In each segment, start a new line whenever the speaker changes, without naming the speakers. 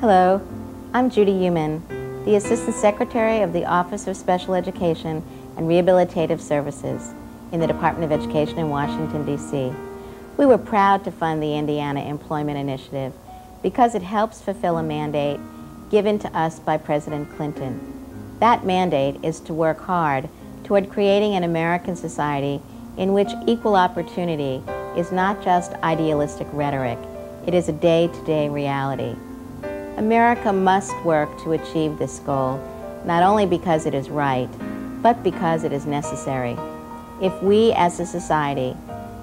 Hello, I'm Judy Human, the Assistant Secretary of the Office of Special Education and Rehabilitative Services in the Department of Education in Washington, D.C. We were proud to fund the Indiana Employment Initiative because it helps fulfill a mandate given to us by President Clinton. That mandate is to work hard toward creating an American society in which equal opportunity is not just idealistic rhetoric, it is a day-to-day reality. America must work to achieve this goal, not only because it is right, but because it is necessary. If we as a society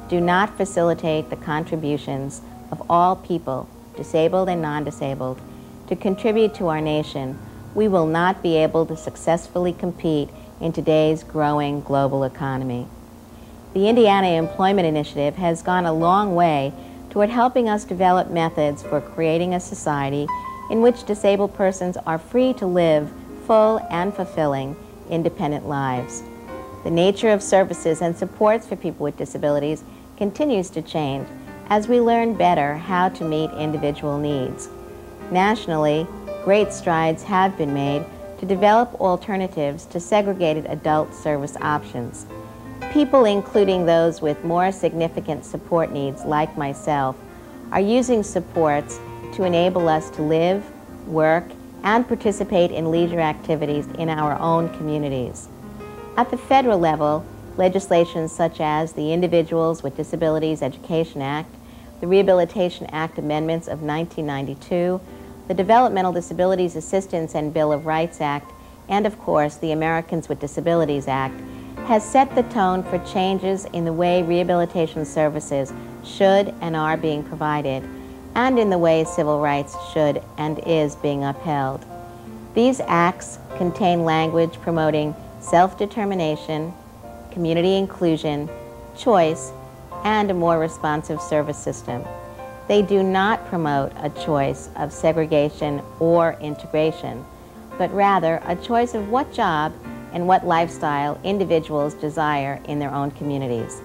do not facilitate the contributions of all people, disabled and non-disabled, to contribute to our nation, we will not be able to successfully compete in today's growing global economy. The Indiana Employment Initiative has gone a long way toward helping us develop methods for creating a society in which disabled persons are free to live full and fulfilling, independent lives. The nature of services and supports for people with disabilities continues to change as we learn better how to meet individual needs. Nationally, great strides have been made to develop alternatives to segregated adult service options. People, including those with more significant support needs like myself, are using supports to enable us to live, work, and participate in leisure activities in our own communities. At the federal level, legislation such as the Individuals with Disabilities Education Act, the Rehabilitation Act Amendments of 1992, the Developmental Disabilities Assistance and Bill of Rights Act, and of course the Americans with Disabilities Act, has set the tone for changes in the way rehabilitation services should and are being provided, and in the way civil rights should and is being upheld. These acts contain language promoting self-determination, community inclusion, choice, and a more responsive service system. They do not promote a choice of segregation or integration, but rather a choice of what job and what lifestyle individuals desire in their own communities.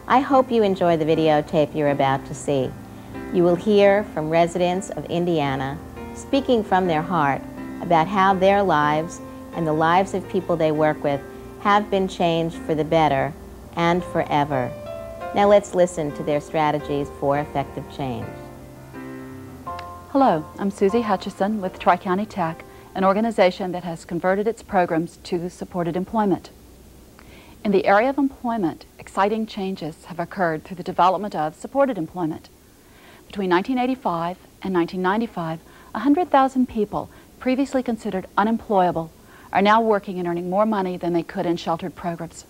I hope you enjoy the videotape you're about to see. You will hear from residents of Indiana speaking from their heart about how their lives and the lives of people they work with have been changed for the better and forever. Now let's listen to their strategies for effective change.
Hello, I'm Susie Hutchison with Tri-County Tech, an organization that has converted its programs to supported employment. In the area of employment, exciting changes have occurred through the development of supported employment. Between 1985 and 1995, 100,000 people previously considered unemployable are now working and earning more money than they could in sheltered programs.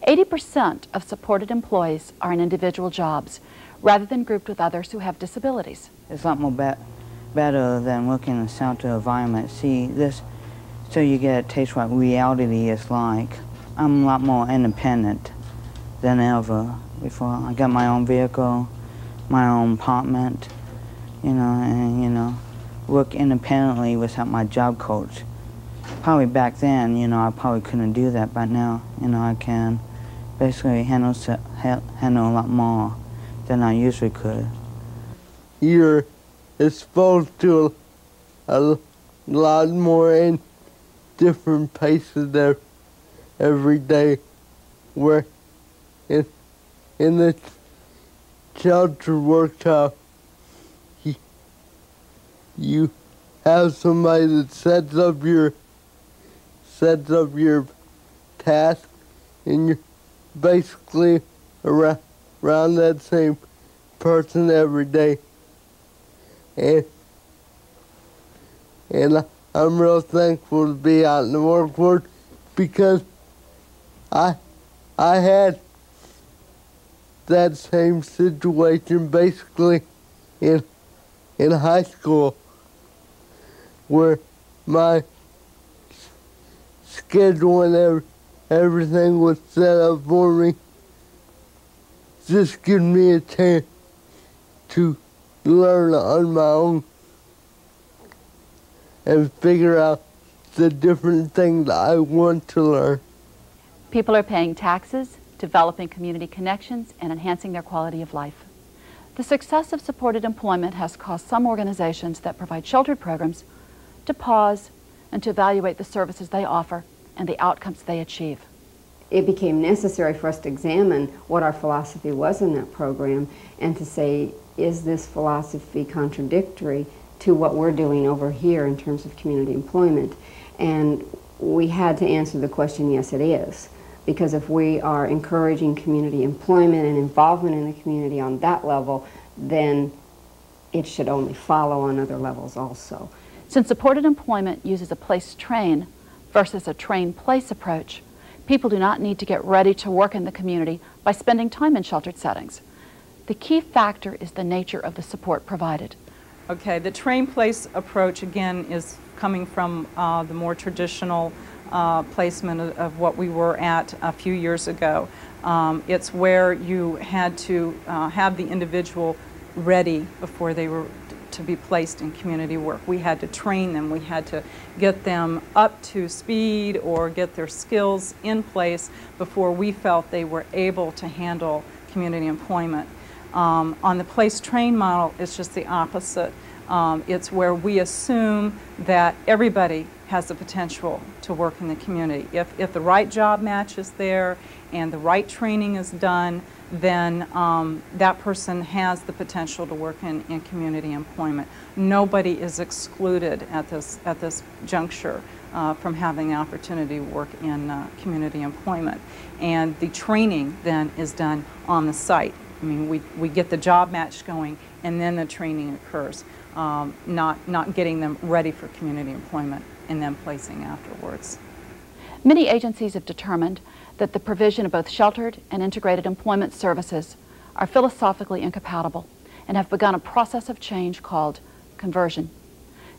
80% of supported employees are in individual jobs, rather than grouped with others who have disabilities.
It's a lot more better than working in a sheltered environment. See, so you get a taste what reality is like. I'm a lot more independent than ever before. I got my own vehicle, my own apartment, and work independently without my job coach. Probably back then, I probably couldn't do that, but now, I can basically handle a lot more than I usually could.
You're exposed to a lot more in different places there every day, where in the shelter workshop, you have somebody that sets up your task, and you're basically around that same person every day. And I'm real thankful to be out in the workforce because I had that same situation basically in high school, where my schedule and everything was set up for me. Just gives me a chance to learn on my own and figure out the different things I want to learn.
People are paying taxes, developing community connections, and enhancing their quality of life. The success of supported employment has caused some organizations that provide sheltered programs to pause and to evaluate the services they offer and the outcomes they achieve.
It became necessary for us to examine what our philosophy was in that program and to say, is this philosophy contradictory to what we're doing over here in terms of community employment? And we had to answer the question, yes, it is. Because if we are encouraging community employment and involvement in the community on that level, then it should only follow on other levels also.
Since supported employment uses a place-train versus a train-place approach, people do not need to get ready to work in the community by spending time in sheltered settings. The key factor is the nature of the support provided.
Okay, the train-place approach, again, is coming from the more traditional placement of what we were at a few years ago. It's where you had to have the individual ready before they were to be placed in community work. We had to train them. We had to get them up to speed or get their skills in place before we felt they were able to handle community employment. On the place-train model, it's just the opposite. It's where we assume that everybody has the potential to work in the community. If the right job match is there and the right training is done, then that person has the potential to work in community employment. Nobody is excluded at this juncture from having the opportunity to work in community employment. And the training then is done on the site. I mean, we get the job match going and then the training occurs, not getting them ready for community employment and then placing afterwards.
Many agencies have determined that the provision of both sheltered and integrated employment services are philosophically incompatible and have begun a process of change called conversion.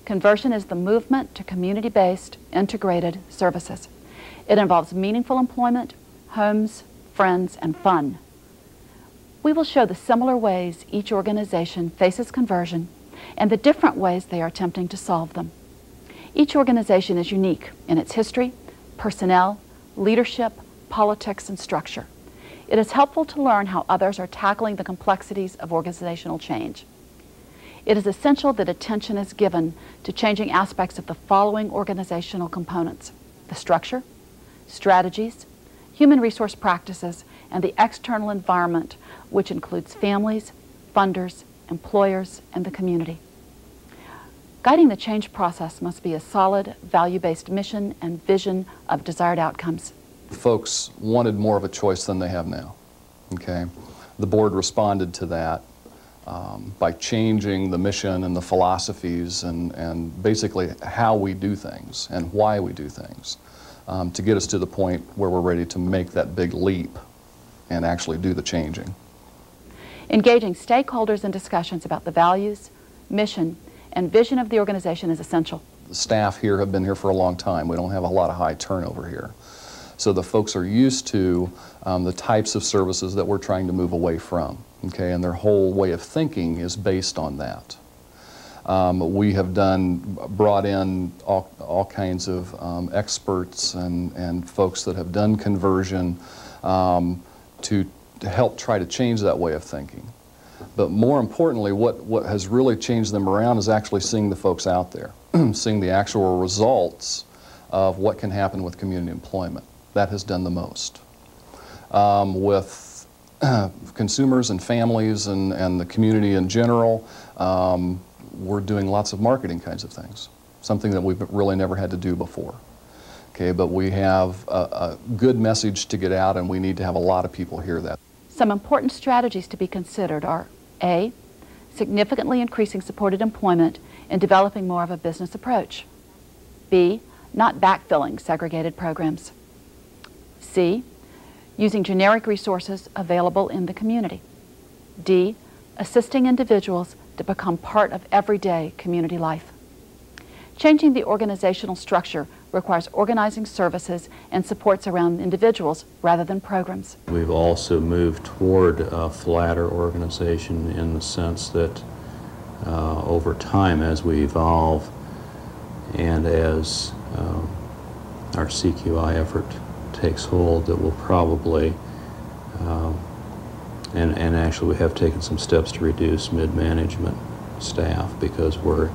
Conversion is the movement to community-based integrated services. It involves meaningful employment, homes, friends, and fun. We will show the similar ways each organization faces conversion and the different ways they are attempting to solve them. Each organization is unique in its history, personnel, leadership, politics, and structure. It is helpful to learn how others are tackling the complexities of organizational change. It is essential that attention is given to changing aspects of the following organizational components: the structure, strategies, human resource practices, and the external environment, which includes families, funders, employers, and the community. Guiding the change process must be a solid, value-based mission and vision of desired outcomes.
Folks wanted more of a choice than they have now. Okay, the board responded to that by changing the mission and the philosophies and basically how we do things and why we do things to get us to the point where we're ready to make that big leap and actually do the changing.
Engaging stakeholders in discussions about the values, mission, and vision of the organization is essential.
The staff here have been here for a long time. We don't have a lot of high turnover here. So the folks are used to the types of services that we're trying to move away from, okay, and their whole way of thinking is based on that. We have brought in all kinds of experts and folks that have done conversion to help try to change that way of thinking. But more importantly, what has really changed them around is actually seeing the folks out there, seeing the actual results of what can happen with community employment. That has done the most. With consumers and families and the community in general, we're doing lots of marketing kinds of things, something that we've really never had to do before. Okay, but we have a good message to get out, and we need to have a lot of people hear that.
Some important strategies to be considered are A, significantly increasing supported employment and developing more of a business approach. B, not backfilling segregated programs. C, using generic resources available in the community. D, assisting individuals to become part of everyday community life. Changing the organizational structure requires organizing services and supports around individuals rather than programs.
We've also moved toward a flatter organization in the sense that over time, as we evolve and as our CQI effort takes hold, that we'll probably And actually we have taken some steps to reduce mid-management staff because we're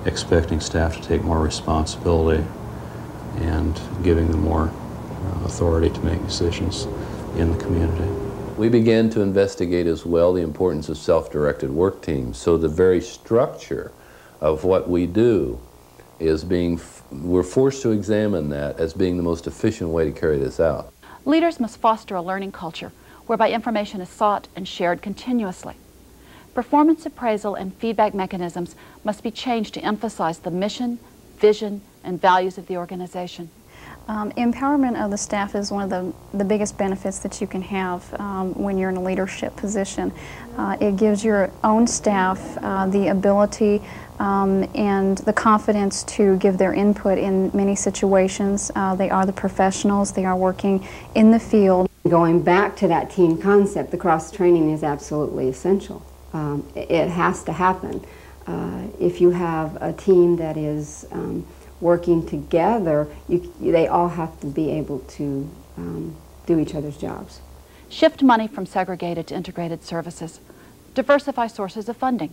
expecting staff to take more responsibility and giving them more authority to make decisions in the community.
We began to investigate as well the importance of self-directed work teams. So the very structure of what we do is we're forced to examine that as being the most efficient way to carry this out.
Leaders must foster a learning culture whereby information is sought and shared continuously. Performance appraisal and feedback mechanisms must be changed to emphasize the mission, vision, and values of the organization.
Empowerment of the staff is one of the biggest benefits that you can have when you're in a leadership position. It gives your own staff the ability and the confidence to give their input in many situations. They are the professionals, they are working in the field.
Going back to that team concept, the cross-training is absolutely essential. It has to happen. If you have a team that is working together, they all have to be able to do each other's jobs.
Shift money from segregated to integrated services. Diversify sources of funding.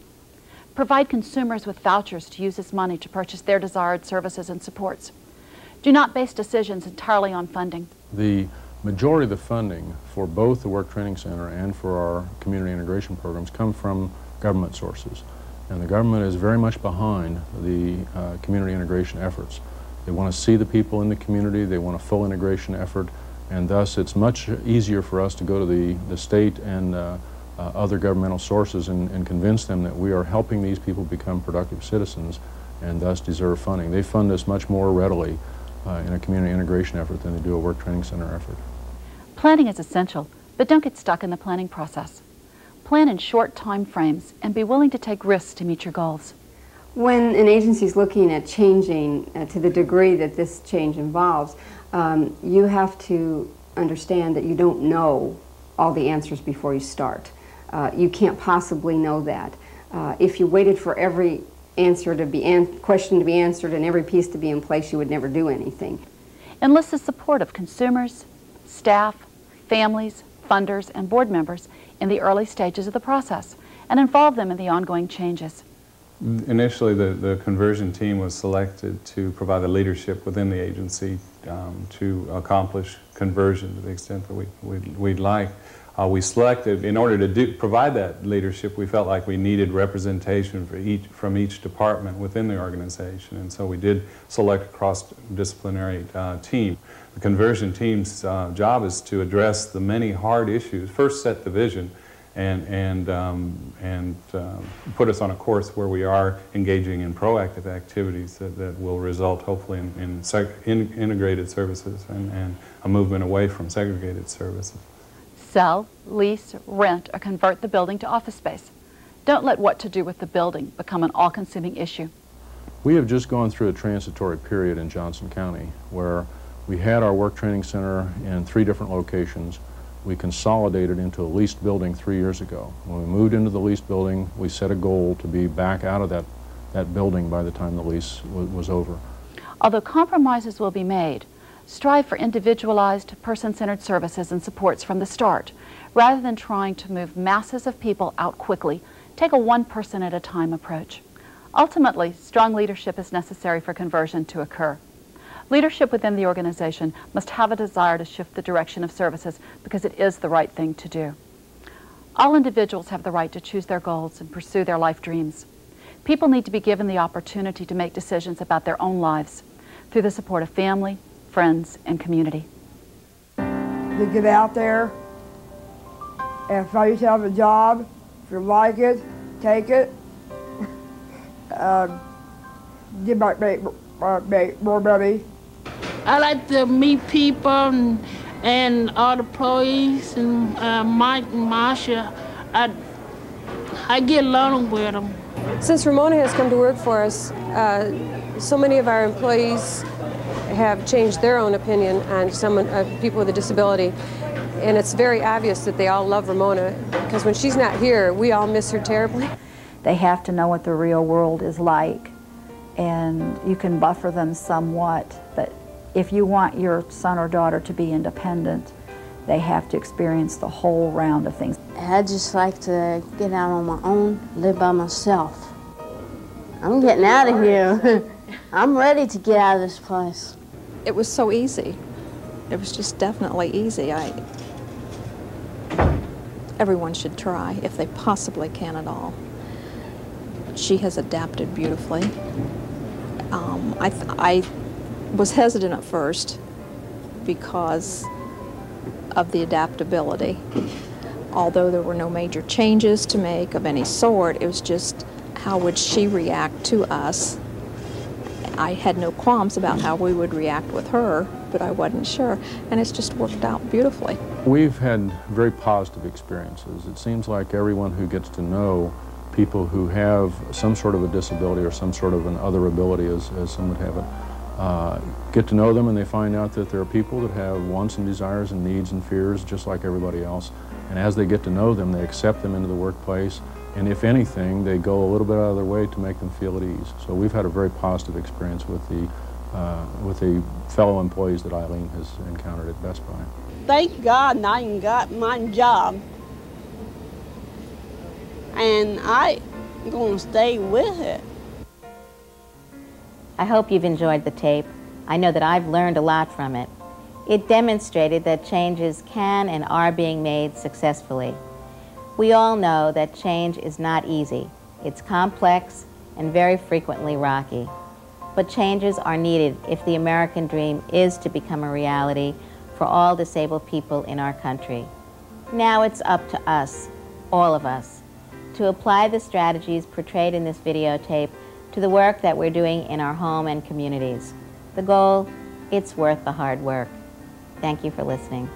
Provide consumers with vouchers to use this money to purchase their desired services and supports. Do not base decisions entirely on funding.
The majority of the funding for both the Work Training Center and for our community integration programs come from government sources. And the government is very much behind the community integration efforts. They want to see the people in the community, they want a full integration effort, and thus it's much easier for us to go to the state and other governmental sources and convince them that we are helping these people become productive citizens and thus deserve funding. They fund us much more readily in a community integration effort than they do a Work Training Center effort.
Planning is essential, but don't get stuck in the planning process. Plan in short time frames and be willing to take risks to meet your goals.
When an agency is looking at changing to the degree that this change involves, you have to understand that you don't know all the answers before you start. You can't possibly know that. If you waited for every answer to be question to be answered and every piece to be in place, you would never do anything.
Enlist the support of consumers, staff, families, funders, and board members in the early stages of the process and involve them in the ongoing changes.
Initially, the conversion team was selected to provide the leadership within the agency to accomplish conversion to the extent that we'd like. We selected, in order to provide that leadership, we felt like we needed representation from each department within the organization, and so we did select a cross-disciplinary team. The conversion team's job is to address the many hard issues, first set the vision, and put us on a course where we are engaging in proactive activities that will result hopefully in integrated services and a movement away from segregated services.
Sell, lease, rent, or convert the building to office space. Don't let what to do with the building become an all-consuming issue.
We have just gone through a transitory period in Johnson County where we had our Work Training Center in 3 different locations. We consolidated into a leased building 3 years ago. When we moved into the leased building, we set a goal to be back out of that building by the time the lease was over.
Although compromises will be made, strive for individualized, person-centered services and supports from the start. Rather than trying to move masses of people out quickly, take a one-person-at-a-time approach. Ultimately, strong leadership is necessary for conversion to occur. Leadership within the organization must have a desire to shift the direction of services because it is the right thing to do. All individuals have the right to choose their goals and pursue their life dreams. People need to be given the opportunity to make decisions about their own lives through the support of family, friends, and community.
To get out there and find yourself a job. If you like it, take it. You might make more money.
I like to meet people and all the employees and Mike and Marsha. I get along with them.
Since Ramona has come to work for us, so many of our employees have changed their own opinion on people with a disability. And it's very obvious that they all love Ramona, because when she's not here, we all miss her terribly.
They have to know what the real world is like, and you can buffer them somewhat, but if you want your son or daughter to be independent, they have to experience the whole round of things.
I'd just like to get out on my own, live by myself. I'm getting out of here. I'm ready to get out of this place.
It was so easy. It was just definitely easy. Everyone should try if they possibly can at all. She has adapted beautifully. I was hesitant at first because of the adaptability. Although there were no major changes to make of any sort, it was just how would she react to us. I had no qualms about how we would react with her, but I wasn't sure, and it's just worked out beautifully.
We've had very positive experiences. It seems like everyone who gets to know people who have some sort of a disability or some sort of an other ability, as some would have it, get to know them, and they find out that there are people that have wants and desires and needs and fears just like everybody else. And as they get to know them, they accept them into the workplace, and if anything, they go a little bit out of their way to make them feel at ease. So we've had a very positive experience with the fellow employees that Eileen has encountered at Best Buy.
Thank God I got my job, and I'm going to stay with it.
I hope you've enjoyed the tape. I know that I've learned a lot from it. It demonstrated that changes can and are being made successfully. We all know that change is not easy. It's complex and very frequently rocky. But changes are needed if the American dream is to become a reality for all disabled people in our country. Now it's up to us, all of us, to apply the strategies portrayed in this videotape to the work that we're doing in our home and communities. The goal, it's worth the hard work. Thank you for listening.